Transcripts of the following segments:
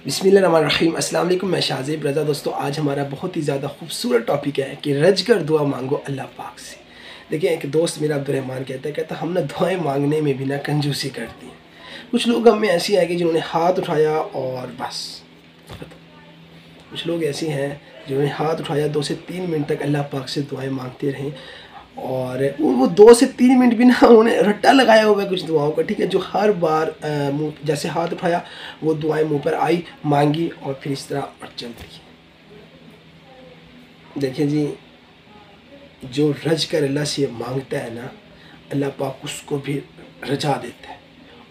बिस्मिल्लाहिर्रहमानिर्रहीम। अस्सलाम वालेकुम। मैं शाहज़ेब रज़ा। दोस्तों, आज हमारा बहुत ही ज़्यादा खूबसूरत टॉपिक है कि रज कर दुआ मांगो अल्लाह पाक से। देखिए, एक दोस्त मेरा अब्दुर्रहमान कहता हम ना दुआएं मांगने में भी ना कंजूसी करते हैं। कुछ लोग हम में ऐसे हैं कि जिन्होंने हाथ उठाया और बस, कुछ लोग ऐसे हैं जिन्होंने हाथ उठाया 2 से 3 मिनट तक अल्लाह पाक से दुआएं मांगते रहें और वो 2 से 3 मिनट भी ना उन्होंने रट्टा लगाया हुआ है कुछ दुआओं का, ठीक है, जो हर बार मुँह जैसे हाथ उठाया वो दुआएं मुंह पर आई, मांगी और फिर इस तरह और चल रही। देखिए जी, जो रज कर अल्लाह से मांगता है ना, अल्लाह पाक उसको भी रजा देता है,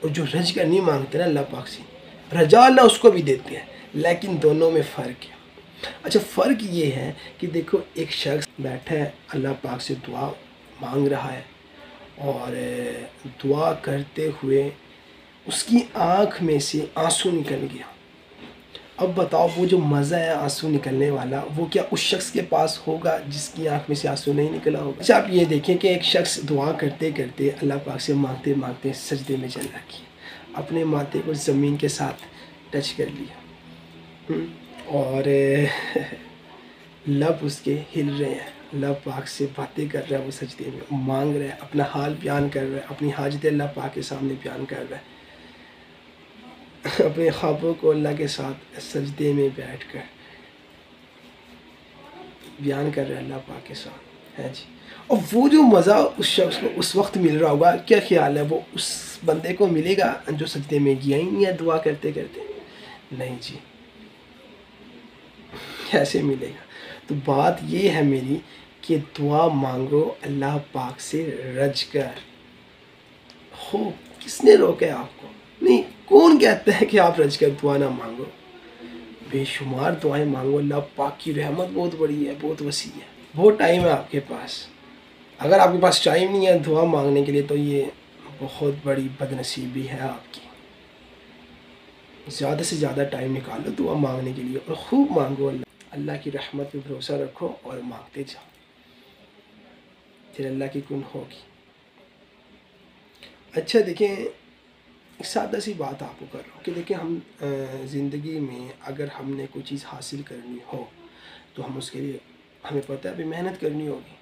और जो रज कर नहीं मांगते ना अल्लाह पाक से, रजा अल्लाह उसको भी देते हैं। लेकिन दोनों में फ़र्क है। अच्छा, फ़र्क ये है कि देखो, एक शख्स बैठा है अल्लाह पाक से दुआ मांग रहा है और दुआ करते हुए उसकी आँख में से आंसू निकल गया। अब बताओ, वो जो मज़ा है आंसू निकलने वाला, वो क्या उस शख्स के पास होगा जिसकी आंख में से आंसू नहीं निकला होगा? अच्छा, आप ये देखें कि एक शख्स दुआ करते करते अल्लाह पाक से मांगते मांगते सजदे में चला गया, अपने माथे को ज़मीन के साथ टच कर लिया, और लब उसके हिल रहे हैं, लब पाक से बातें कर रहा है, वो सजदे में मांग रहा है, अपना हाल बयान कर रहा है, अपनी हाजत अल्लाह पाक के सामने बयान कर रहा है, अपने ख्वाबों को अल्लाह के साथ सजदे में बैठकर बयान कर रहे हैं अल्लाह पाक के साथ, है जी। और वो जो मज़ा उस शख्स को उस वक्त मिल रहा होगा, क्या ख्याल है वो उस बंदे को मिलेगा जो सजदे में गया ही नहीं है दुआ करते करते? नहीं जी, कैसे मिलेगा? तो बात ये है मेरी कि दुआ मांगो अल्लाह पाक से रज कर। हो, किसने रोका है आपको? नहीं, कौन कहता है कि आप रज कर दुआ ना मांगो? बेशुमार दुआएं मांगो, अल्लाह पाक की रहमत बहुत बड़ी है, बहुत वसी है, बहुत टाइम है आपके पास। अगर आपके पास टाइम नहीं है दुआ मांगने के लिए तो ये बहुत बड़ी बदनसीबी है आपकी। ज़्यादा से ज़्यादा टाइम निकालो दुआ मांगने के लिए और खूब मांगो। अल्लाह की रहमत पे भरोसा रखो और मांगते जाओ, फिर अल्लाह की कुन होगी। अच्छा देखें, एक सादा सी बात आपको कर रहा हूँ कि देखिए, हम ज़िंदगी में अगर हमने कोई चीज़ हासिल करनी हो तो हम उसके लिए, हमें पता है अभी मेहनत करनी होगी,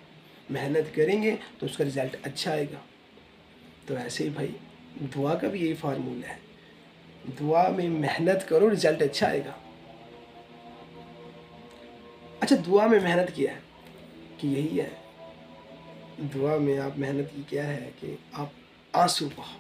मेहनत करेंगे तो उसका रिज़ल्ट अच्छा आएगा। तो ऐसे ही भाई, दुआ का भी यही फार्मूला है, दुआ में मेहनत करो, रिज़ल्ट अच्छा आएगा। अच्छा, दुआ में मेहनत किया है कि यही है, दुआ में आप मेहनत की क्या है कि आप आंसू बहाओ,